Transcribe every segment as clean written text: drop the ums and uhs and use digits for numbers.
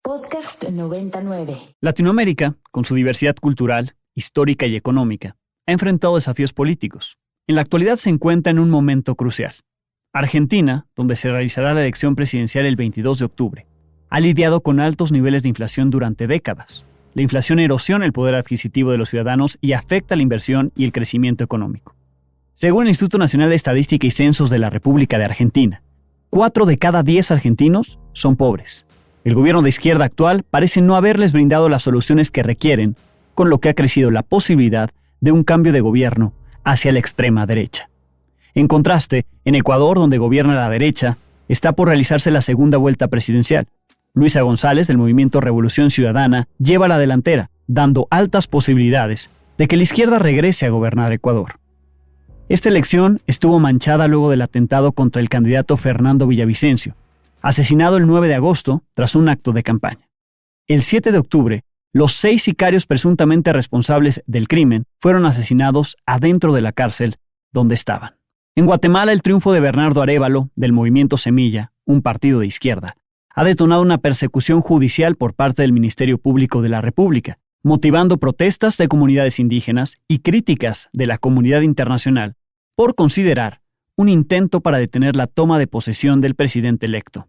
Podcast 99. Latinoamérica, con su diversidad cultural, histórica y económica, ha enfrentado desafíos políticos. En la actualidad se encuentra en un momento crucial. Argentina, donde se realizará la elección presidencial el 22 de octubre, ha lidiado con altos niveles de inflación durante décadas. La inflación erosiona el poder adquisitivo de los ciudadanos y afecta la inversión y el crecimiento económico. Según el Instituto Nacional de Estadística y Censos de la República de Argentina, 4 de cada 10 argentinos son pobres. El gobierno de izquierda actual parece no haberles brindado las soluciones que requieren, con lo que ha crecido la posibilidad de un cambio de gobierno hacia la extrema derecha. En contraste, en Ecuador, donde gobierna la derecha, está por realizarse la segunda vuelta presidencial. Luisa González, del movimiento Revolución Ciudadana, lleva la delantera, dando altas posibilidades de que la izquierda regrese a gobernar Ecuador. Esta elección estuvo manchada luego del atentado contra el candidato Fernando Villavicencio, asesinado el 9 de agosto tras un acto de campaña. El 7 de octubre, los 6 sicarios presuntamente responsables del crimen fueron asesinados adentro de la cárcel donde estaban. En Guatemala, el triunfo de Bernardo Arévalo, del movimiento Semilla, un partido de izquierda, ha detonado una persecución judicial por parte del Ministerio Público de la República, motivando protestas de comunidades indígenas y críticas de la comunidad internacional por considerar un intento para detener la toma de posesión del presidente electo.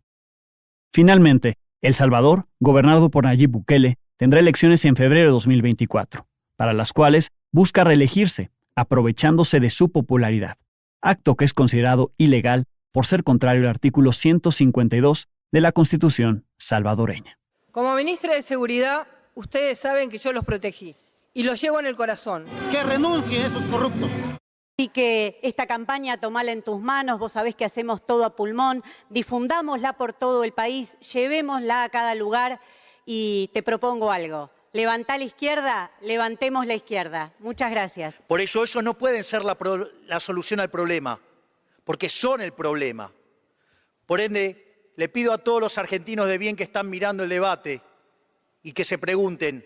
Finalmente, El Salvador, gobernado por Nayib Bukele, tendrá elecciones en febrero de 2024, para las cuales busca reelegirse, aprovechándose de su popularidad, acto que es considerado ilegal por ser contrario al artículo 152 de la Constitución salvadoreña. Como ministra de Seguridad, ustedes saben que yo los protegí y los llevo en el corazón. Que renuncien esos corruptos. Y que esta campaña tomala en tus manos, vos sabés que hacemos todo a pulmón, difundámosla por todo el país, llevémosla a cada lugar y te propongo algo. Levantá la izquierda, levantemos la izquierda. Muchas gracias. Por ello ellos no pueden ser la solución al problema, porque son el problema. Por ende, le pido a todos los argentinos de bien que están mirando el debate y que se pregunten,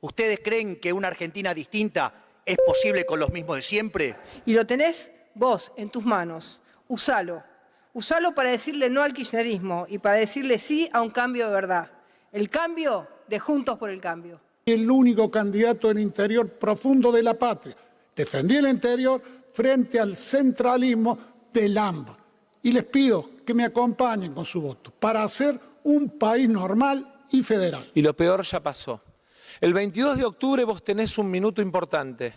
¿ustedes creen que una Argentina distinta es posible con los mismos de siempre? Y lo tenés vos en tus manos. Usalo. Usalo para decirle no al kirchnerismo y para decirle sí a un cambio de verdad. El cambio de Juntos por el Cambio. El único candidato en interior profundo de la patria. Defendí el interior frente al centralismo del AMBA. Y les pido que me acompañen con su voto para hacer un país normal y federal. Y lo peor ya pasó. El 22 de octubre vos tenés un minuto importante,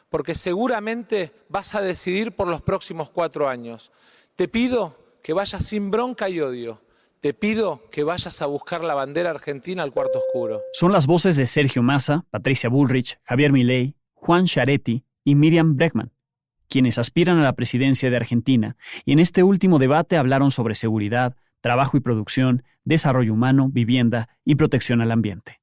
porque seguramente vas a decidir por los próximos 4 años. Te pido que vayas sin bronca y odio. Te pido que vayas a buscar la bandera argentina al cuarto oscuro. Son las voces de Sergio Massa, Patricia Bullrich, Javier Milei, Juan Schiaretti y Miriam Bregman, quienes aspiran a la presidencia de Argentina, y en este último debate hablaron sobre seguridad, trabajo y producción, desarrollo humano, vivienda y protección al ambiente.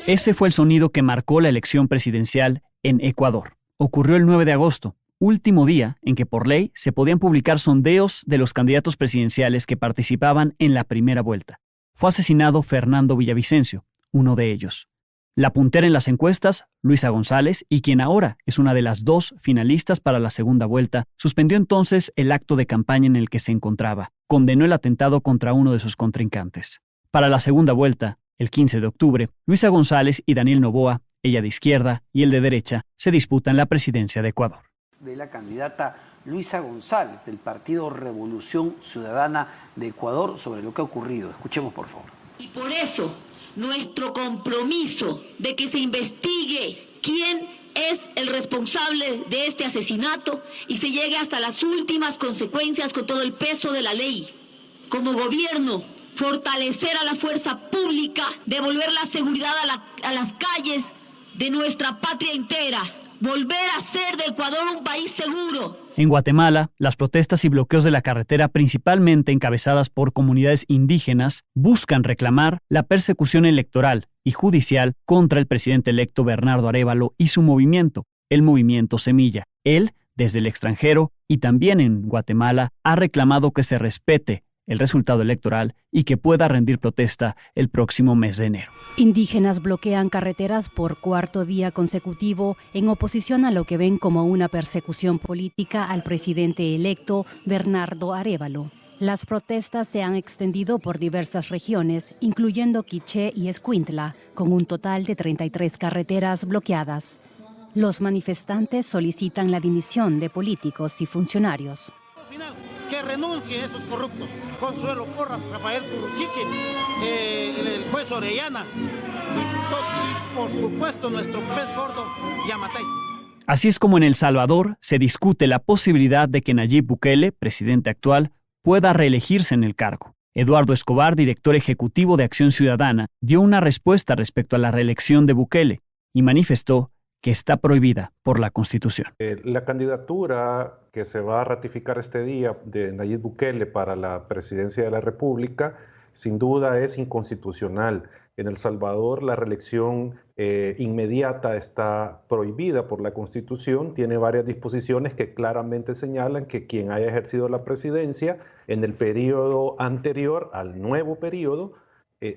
Ese fue el sonido que marcó la elección presidencial en Ecuador. Ocurrió el 9 de agosto, último día en que por ley se podían publicar sondeos de los candidatos presidenciales que participaban en la primera vuelta. Fue asesinado Fernando Villavicencio, uno de ellos. La puntera en las encuestas, Luisa González, y quien ahora es una de las 2 finalistas para la segunda vuelta, suspendió entonces el acto de campaña en el que se encontraba. Condenó el atentado contra uno de sus contrincantes. Para la segunda vuelta, el 15 de octubre, Luisa González y Daniel Noboa, ella de izquierda y él de derecha, se disputan la presidencia de Ecuador. De la candidata Luisa González, del Partido Revolución Ciudadana de Ecuador, sobre lo que ha ocurrido. Escuchemos, por favor. Y por eso, nuestro compromiso de que se investigue quién es el responsable de este asesinato y se llegue hasta las últimas consecuencias con todo el peso de la ley. Como gobierno, fortalecer a la fuerza pública, devolver la seguridad a las calles de nuestra patria entera, volver a hacer de Ecuador un país seguro. En Guatemala, las protestas y bloqueos de la carretera, principalmente encabezadas por comunidades indígenas, buscan reclamar la persecución electoral y judicial contra el presidente electo Bernardo Arévalo y su movimiento, el movimiento Semilla. Él, desde el extranjero y también en Guatemala, ha reclamado que se respete el resultado electoral y que pueda rendir protesta el próximo mes de enero. Indígenas bloquean carreteras por cuarto día consecutivo en oposición a lo que ven como una persecución política al presidente electo Bernardo Arévalo. Las protestas se han extendido por diversas regiones, incluyendo Quiché y Escuintla, con un total de 33 carreteras bloqueadas. Los manifestantes solicitan la dimisión de políticos y funcionarios. Que renuncien esos corruptos. Consuelo Porras, Rafael Curruchiche, el juez Orellana y por supuesto nuestro pez gordo, Yamatei. Así es como en El Salvador se discute la posibilidad de que Nayib Bukele, presidente actual, pueda reelegirse en el cargo. Eduardo Escobar, director ejecutivo de Acción Ciudadana, dio una respuesta respecto a la reelección de Bukele y manifestó que está prohibida por la Constitución. La candidatura que se va a ratificar este día de Nayib Bukele para la presidencia de la República, sin duda es inconstitucional. En El Salvador la reelección inmediata está prohibida por la Constitución, tiene varias disposiciones que claramente señalan que quien haya ejercido la presidencia en el periodo anterior al nuevo periodo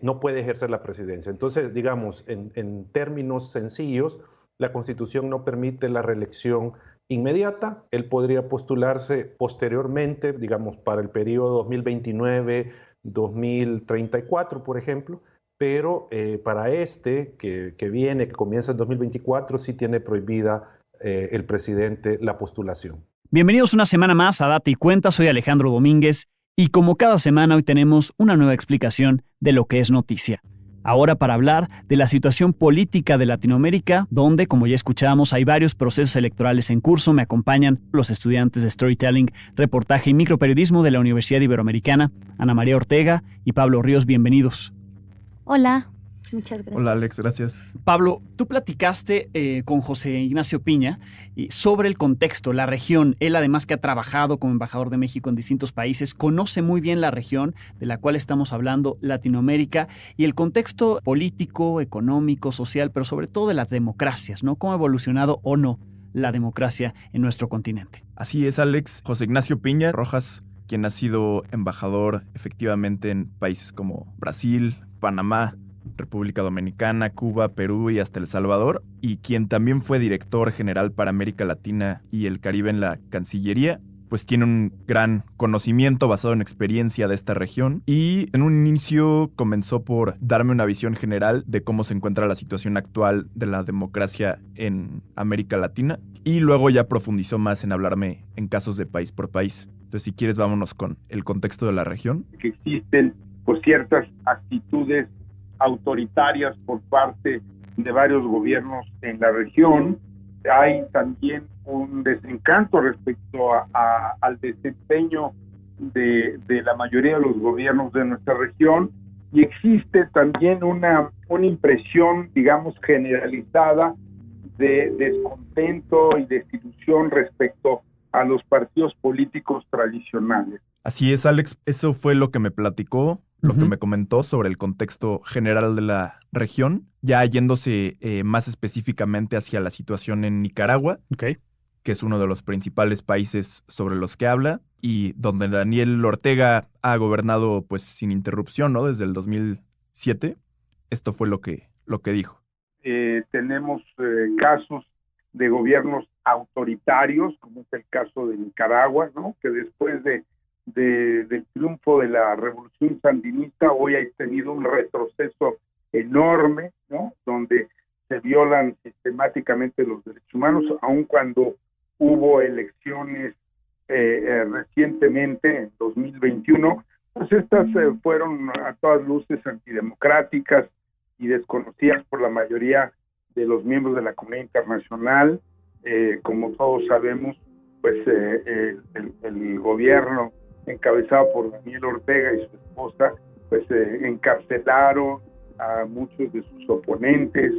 no puede ejercer la presidencia. Entonces, digamos, en términos sencillos, la Constitución no permite la reelección inmediata. Él podría postularse posteriormente, digamos, para el periodo 2029-2034, por ejemplo, pero para que viene, que comienza en 2024, sí tiene prohibida el presidente la postulación. Bienvenidos una semana más a Date y Cuenta, soy Alejandro Domínguez y como cada semana hoy tenemos una nueva explicación de lo que es noticia. Ahora para hablar de la situación política de Latinoamérica, donde, como ya escuchábamos, hay varios procesos electorales en curso. Me acompañan los estudiantes de Storytelling, Reportaje y Microperiodismo de la Universidad Iberoamericana, Ana María Ortega y Pablo Ríos. Bienvenidos. Hola, muchas gracias. Hola Alex, gracias. Pablo, tú platicaste con José Ignacio Piña sobre el contexto, la región. Él además que ha trabajado como embajador de México en distintos países, conoce muy bien la región de la cual estamos hablando, Latinoamérica, y el contexto político, económico, social, pero sobre todo de las democracias, ¿no? ¿Cómo ha evolucionado o no la democracia en nuestro continente? Así es, Alex. José Ignacio Piña Rojas, quien ha sido embajador efectivamente en países como Brasil, Panamá, República Dominicana, Cuba, Perú y hasta El Salvador, y quien también fue director general para América Latina y el Caribe en la Cancillería, pues tiene un gran conocimiento basado en experiencia de esta región y en un inicio comenzó por darme una visión general de cómo se encuentra la situación actual de la democracia en América Latina y luego ya profundizó más en hablarme en casos de país por país. Entonces, si quieres, vámonos con el contexto de la región. Que existen pues ciertas actitudes autoritarias por parte de varios gobiernos en la región. Hay también un desencanto respecto al desempeño de la mayoría de los gobiernos de nuestra región y existe también una impresión, digamos, generalizada de descontento y desilusión respecto a los partidos políticos tradicionales. Así es, Alex, eso fue lo que me platicó, lo que me comentó sobre el contexto general de la región, ya yéndose más específicamente hacia la situación en Nicaragua, que es uno de los principales países sobre los que habla y donde Daniel Ortega ha gobernado pues sin interrupción, ¿no? Desde el 2007. Esto fue lo que dijo. Tenemos casos de gobiernos autoritarios, como es el caso de Nicaragua, ¿no? Que después del triunfo de la revolución sandinista hoy ha tenido un retroceso enorme, ¿no? Donde se violan sistemáticamente los derechos humanos, aun cuando hubo elecciones recientemente, en 2021, pues estas fueron a todas luces antidemocráticas y desconocidas por la mayoría de los miembros de la comunidad internacional. Como todos sabemos, pues el gobierno encabezado por Daniel Ortega y su esposa, pues encarcelaron a muchos de sus oponentes,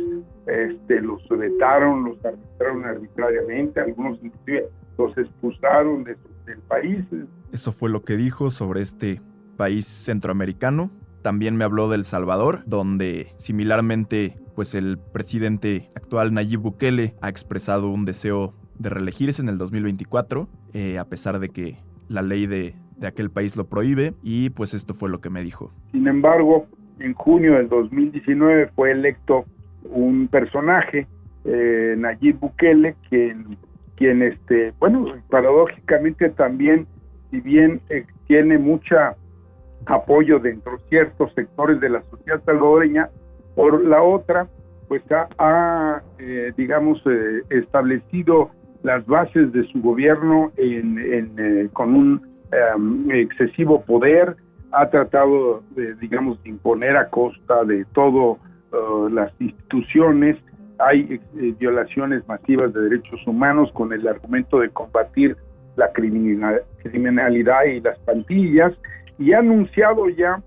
los vetaron, los arbitraron arbitrariamente, algunos inclusive los expulsaron del país. Eso fue lo que dijo sobre este país centroamericano. También me habló de El Salvador, donde similarmente pues el presidente actual Nayib Bukele ha expresado un deseo de reelegirse en el 2024, a pesar de que la ley de de aquel país lo prohíbe, y pues esto fue lo que me dijo. Sin embargo, en junio del 2019 fue electo un personaje, Nayib Bukele, quien paradójicamente también, si bien tiene mucha apoyo dentro de ciertos sectores de la sociedad salvadoreña, por la otra, pues ha establecido las bases de su gobierno con un excesivo poder, ha tratado de imponer a costa de todo las instituciones. Hay violaciones masivas de derechos humanos con el argumento de combatir la criminalidad y las pandillas, y ha anunciado ya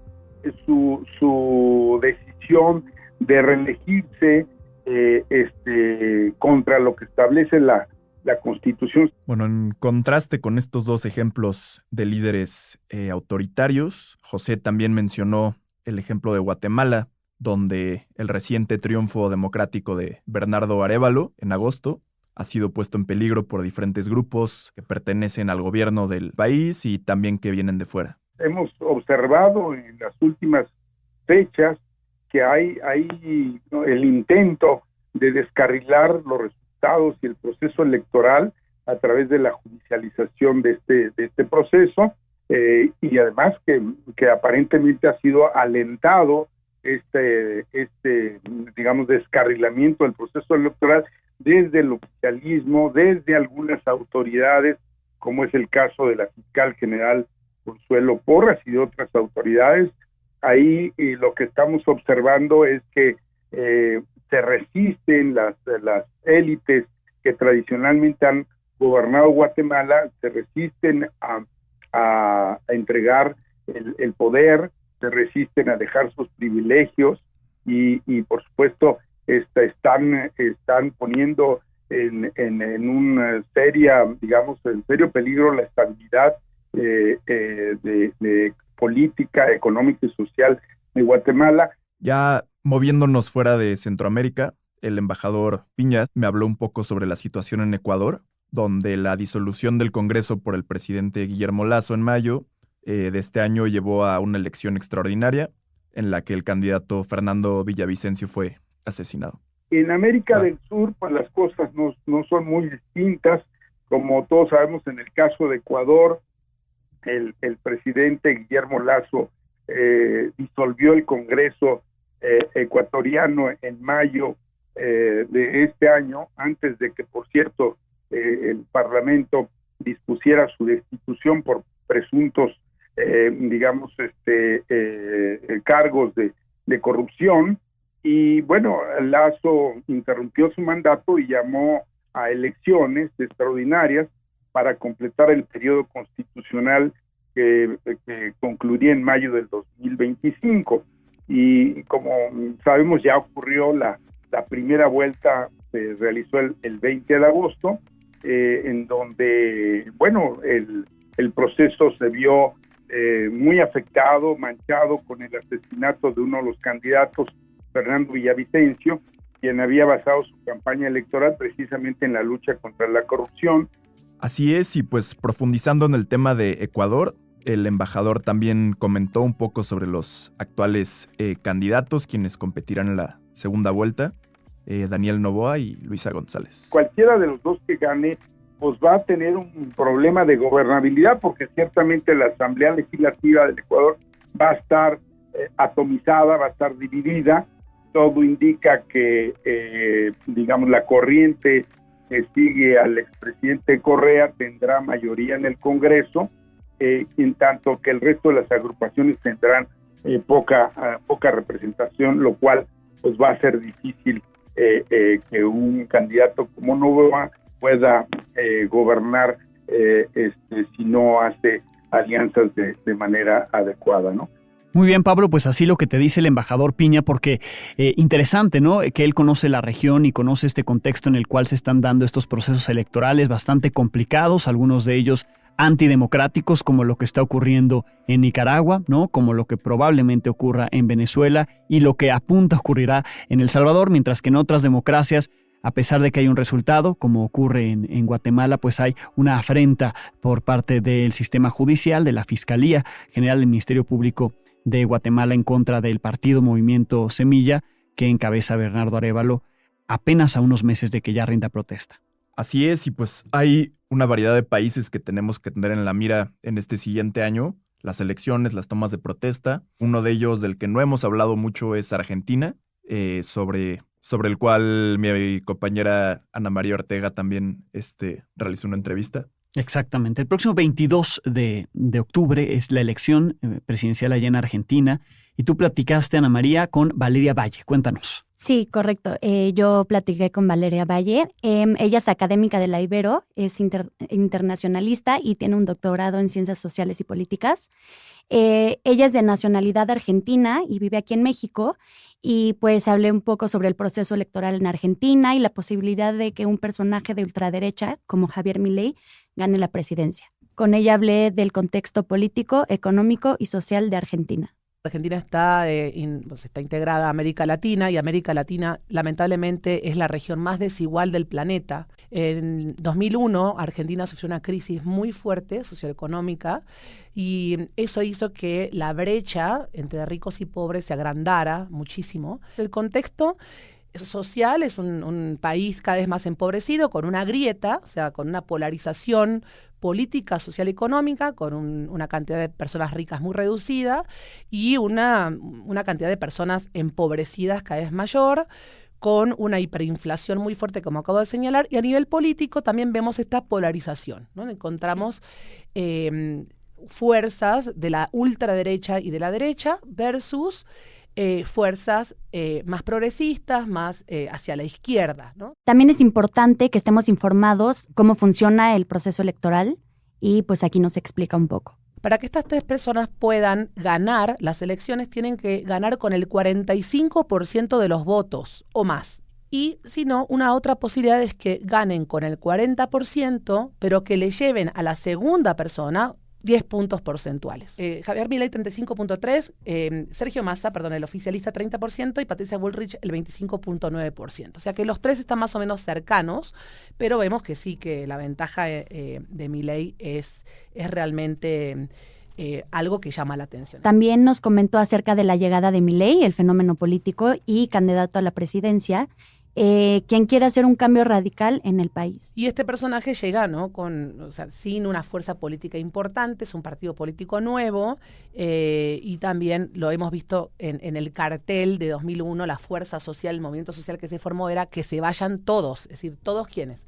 su decisión de reelegirse contra lo que establece la Constitución. Bueno, en contraste con estos dos ejemplos de líderes autoritarios, José también mencionó el ejemplo de Guatemala, donde el reciente triunfo democrático de Bernardo Arévalo en agosto ha sido puesto en peligro por diferentes grupos que pertenecen al gobierno del país y también que vienen de fuera. Hemos observado en las últimas fechas que hay el intento de descarrilar los resultados y el proceso electoral a través de la judicialización de este proceso, y además que aparentemente ha sido alentado descarrilamiento del proceso electoral desde el oficialismo, desde algunas autoridades, como es el caso de la fiscal general Consuelo Porras y de otras autoridades. Ahí lo que estamos observando es que se resisten las élites que tradicionalmente han gobernado Guatemala, se resisten a entregar el poder, se resisten a dejar sus privilegios y por supuesto están poniendo en un serio peligro la estabilidad de política económica y social de Guatemala. Ya moviéndonos fuera de Centroamérica, el embajador Piña me habló un poco sobre la situación en Ecuador, donde la disolución del Congreso por el presidente Guillermo Lasso en mayo de este año llevó a una elección extraordinaria en la que el candidato Fernando Villavicencio fue asesinado. En América del Sur, pues las cosas no son muy distintas. Como todos sabemos, en el caso de Ecuador, el presidente Guillermo Lasso disolvió el Congreso ecuatoriano en mayo de este año, antes de que, por cierto, el Parlamento dispusiera su destitución por presuntos cargos de corrupción. Y bueno, Lasso interrumpió su mandato y llamó a elecciones extraordinarias para completar el periodo constitucional que concluiría en mayo del 2025. Y como sabemos, ya ocurrió la primera vuelta, se realizó el 20 de agosto, en donde, bueno, el proceso se vio muy afectado, manchado con el asesinato de uno de los candidatos, Fernando Villavicencio, quien había basado su campaña electoral precisamente en la lucha contra la corrupción. Así es, y pues profundizando en el tema de Ecuador, el embajador también comentó un poco sobre los actuales candidatos, quienes competirán en la segunda vuelta, Daniel Noboa y Luisa González. Cualquiera de los dos que gane, pues va a tener un problema de gobernabilidad, porque ciertamente la Asamblea Legislativa del Ecuador va a estar atomizada, va a estar dividida. Todo indica que, la corriente que sigue al expresidente Correa tendrá mayoría en el Congreso, en tanto que el resto de las agrupaciones tendrán poca representación, lo cual pues va a ser difícil que un candidato como Noboa pueda gobernar si no hace alianzas de manera adecuada, ¿no? Muy bien, Pablo, pues así lo que te dice el embajador Piña, porque interesante, ¿no? Que él conoce la región y conoce este contexto en el cual se están dando estos procesos electorales bastante complicados, algunos de ellos antidemocráticos, como lo que está ocurriendo en Nicaragua, ¿no? Como lo que probablemente ocurra en Venezuela y lo que apunta ocurrirá en El Salvador, mientras que en otras democracias A pesar de que hay un resultado, como ocurre en Guatemala, pues hay una afrenta por parte del sistema judicial, de la Fiscalía General del Ministerio Público de Guatemala en contra del partido Movimiento Semilla, que encabeza Bernardo Arévalo, apenas a unos meses de que ya rinda protesta. Así es, y pues hay una variedad de países que tenemos que tener en la mira en este siguiente año. Las elecciones, las tomas de protesta. Uno de ellos del que no hemos hablado mucho es Argentina, sobre el cual mi compañera Ana María Ortega también realizó una entrevista. Exactamente. El próximo 22 de octubre es la elección presidencial allá en Argentina. Y tú platicaste, Ana María, con Valeria Valle. Cuéntanos. Sí, correcto. Yo platiqué con Valeria Valle. Ella es académica de la Ibero, es internacionalista y tiene un doctorado en Ciencias Sociales y Políticas. Ella es de nacionalidad argentina y vive aquí en México. Y pues hablé un poco sobre el proceso electoral en Argentina y la posibilidad de que un personaje de ultraderecha como Javier Milei gane la presidencia. Con ella hablé del contexto político, económico y social de Argentina. Argentina está integrada a América Latina y América Latina lamentablemente es la región más desigual del planeta. En 2001 Argentina sufrió una crisis muy fuerte socioeconómica y eso hizo que la brecha entre ricos y pobres se agrandara muchísimo. El contexto social es un país cada vez más empobrecido, con una grieta, o sea, con una polarización política, social y económica, con una cantidad de personas ricas muy reducida y una cantidad de personas empobrecidas cada vez mayor, con una hiperinflación muy fuerte, como acabo de señalar, y a nivel político también vemos esta polarización, ¿no? Encontramos fuerzas de la ultraderecha y de la derecha versus fuerzas más progresistas, más hacia la izquierda, ¿no? También es importante que estemos informados cómo funciona el proceso electoral y pues aquí nos explica un poco. Para que estas tres personas puedan ganar las elecciones tienen que ganar con el 45% de los votos o más. Y si no, una otra posibilidad es que ganen con el 40%, pero que le lleven a la segunda persona 10 puntos porcentuales. Javier Milei 35.3%, Sergio Massa, el oficialista 30% y Patricia Bullrich el 25.9%. O sea que los tres están más o menos cercanos, pero vemos que sí, que la ventaja de Milei es realmente algo que llama la atención. También nos comentó acerca de la llegada de Milei, el fenómeno político y candidato a la presidencia, quien quiere hacer un cambio radical en el país. Y este personaje llega, ¿no? Sin una fuerza política importante, es un partido político nuevo, y también lo hemos visto en el cartel de 2001, la fuerza social, el movimiento social que se formó era que se vayan todos, es decir, ¿todos quiénes?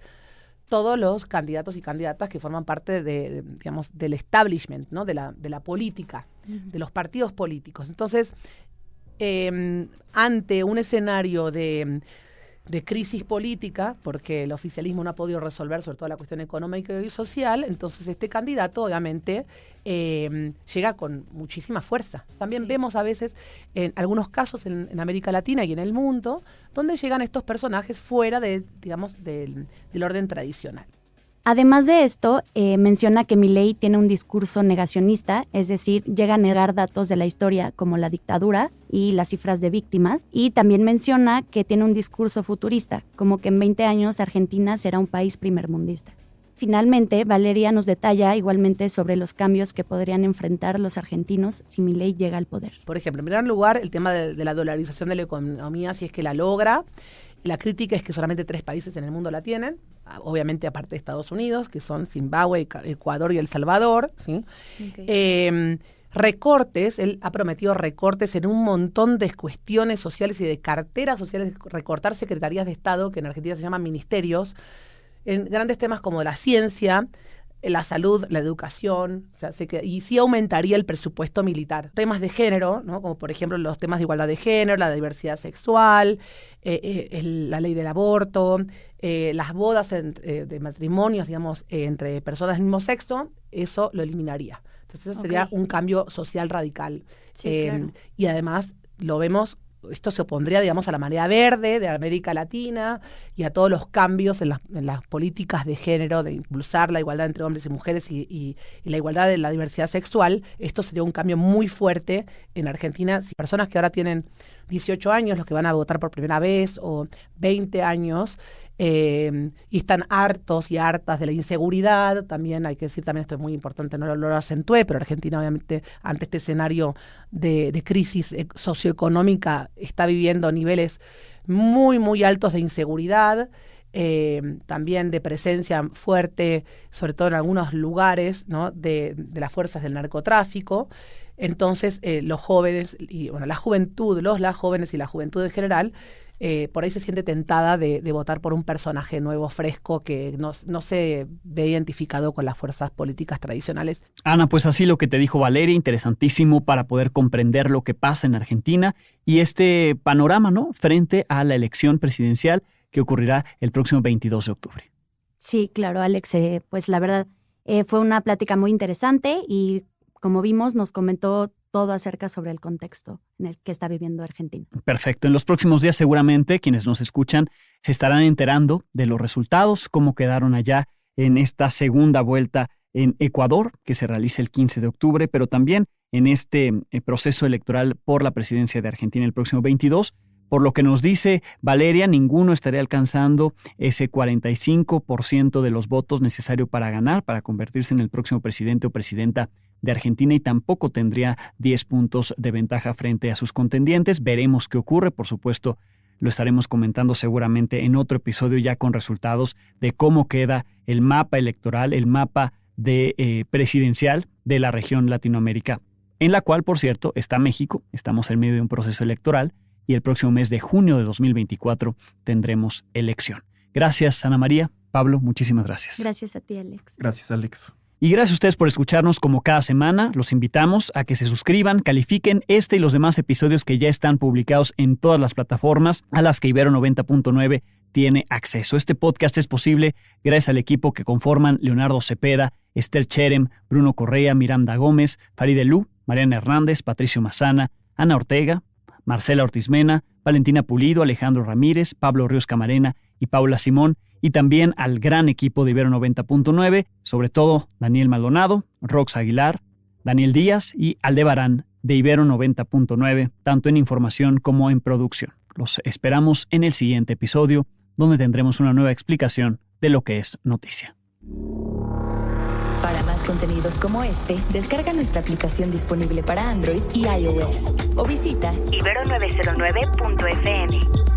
Todos los candidatos y candidatas que forman parte del establishment, ¿no? de la política, de los partidos políticos. Entonces, ante un escenario de crisis política, porque el oficialismo no ha podido resolver sobre todo la cuestión económica y social, entonces este candidato obviamente llega con muchísima fuerza. También vemos a veces en algunos casos en América Latina y en el mundo, donde llegan estos personajes fuera del orden tradicional. Además de esto, menciona que Milei tiene un discurso negacionista, es decir, llega a negar datos de la historia como la dictadura y las cifras de víctimas, y también menciona que tiene un discurso futurista, como que en 20 años Argentina será un país primermundista. Finalmente, Valeria nos detalla igualmente sobre los cambios que podrían enfrentar los argentinos si Milei llega al poder. Por ejemplo, en primer lugar, el tema de la dolarización de la economía, si es que la logra. La crítica es que solamente 3 países en el mundo la tienen, obviamente aparte de Estados Unidos, que son Zimbabue, Ecuador y El Salvador, ¿sí? Okay. Recortes, él ha prometido recortes en un montón de cuestiones sociales y de carteras sociales, recortar secretarías de Estado, que en Argentina se llaman ministerios, en grandes temas como la ciencia, la salud, la educación, o sea, y sí aumentaría el presupuesto militar. Temas de género, ¿no? Como por ejemplo los temas de igualdad de género, la diversidad sexual, la ley del aborto, las bodas de matrimonios, entre personas del mismo sexo, eso lo eliminaría. Entonces eso sería un cambio social radical. Sí, claro. Y además lo vemos. Esto se opondría, a la marea verde de América Latina y a todos los cambios en las políticas de género, de impulsar la igualdad entre hombres y mujeres y la igualdad de la diversidad sexual. Esto sería un cambio muy fuerte en Argentina. Si personas que ahora tienen 18 años, los que van a votar por primera vez, o 20 años, y están hartos y hartas de la inseguridad. También hay que decir, también esto es muy importante, no lo acentué, pero Argentina obviamente ante este escenario de crisis socioeconómica está viviendo niveles muy, muy altos de inseguridad, también de presencia fuerte, sobre todo en algunos lugares, ¿no?, de las fuerzas del narcotráfico. Entonces, los jóvenes, y bueno, las jóvenes y la juventud en general, por ahí se siente tentada de votar por un personaje nuevo, fresco, que no se ve identificado con las fuerzas políticas tradicionales. Ana, pues así lo que te dijo Valeria, interesantísimo para poder comprender lo que pasa en Argentina y este panorama, ¿no?, frente a la elección presidencial que ocurrirá el próximo 22 de octubre. Sí, claro, Alex, pues la verdad fue una plática muy interesante y como vimos nos comentó todo acerca sobre el contexto en el que está viviendo Argentina. Perfecto. En los próximos días seguramente quienes nos escuchan se estarán enterando de los resultados, cómo quedaron allá en esta segunda vuelta en Ecuador, que se realiza el 15 de octubre, pero también en este proceso electoral por la presidencia de Argentina el próximo 22. Por lo que nos dice Valeria, ninguno estaría alcanzando ese 45% de los votos necesario para ganar, para convertirse en el próximo presidente o presidenta de Argentina, y tampoco tendría 10 puntos de ventaja frente a sus contendientes. Veremos qué ocurre, por supuesto, lo estaremos comentando seguramente en otro episodio ya con resultados de cómo queda el mapa electoral, el mapa de presidencial de la región Latinoamérica, en la cual, por cierto, está México. Estamos en medio de un proceso electoral y el próximo mes de junio de 2024 tendremos elección. Gracias, Ana María. Pablo, muchísimas gracias. Gracias a ti, Alex. Gracias, Alex. Y gracias a ustedes por escucharnos como cada semana. Los invitamos a que se suscriban, califiquen este y los demás episodios que ya están publicados en todas las plataformas a las que Ibero 90.9 tiene acceso. Este podcast es posible gracias al equipo que conforman Leonardo Cepeda, Esther Cherem, Bruno Correa, Miranda Gómez, Farideh Lu, Mariana Hernández, Patricio Mazana, Ana Ortega, Marcela Ortiz Mena, Valentina Pulido, Alejandro Ramírez, Pablo Ríos Camarena y Paula Simón, y también al gran equipo de Ibero 90.9, sobre todo Daniel Maldonado, Rox Aguilar, Daniel Díaz y Aldebarán de Ibero 90.9, tanto en información como en producción. Los esperamos en el siguiente episodio, donde tendremos una nueva explicación de lo que es noticia. Para más contenidos como este, descarga nuestra aplicación disponible para Android y iOS o visita ibero909.fm.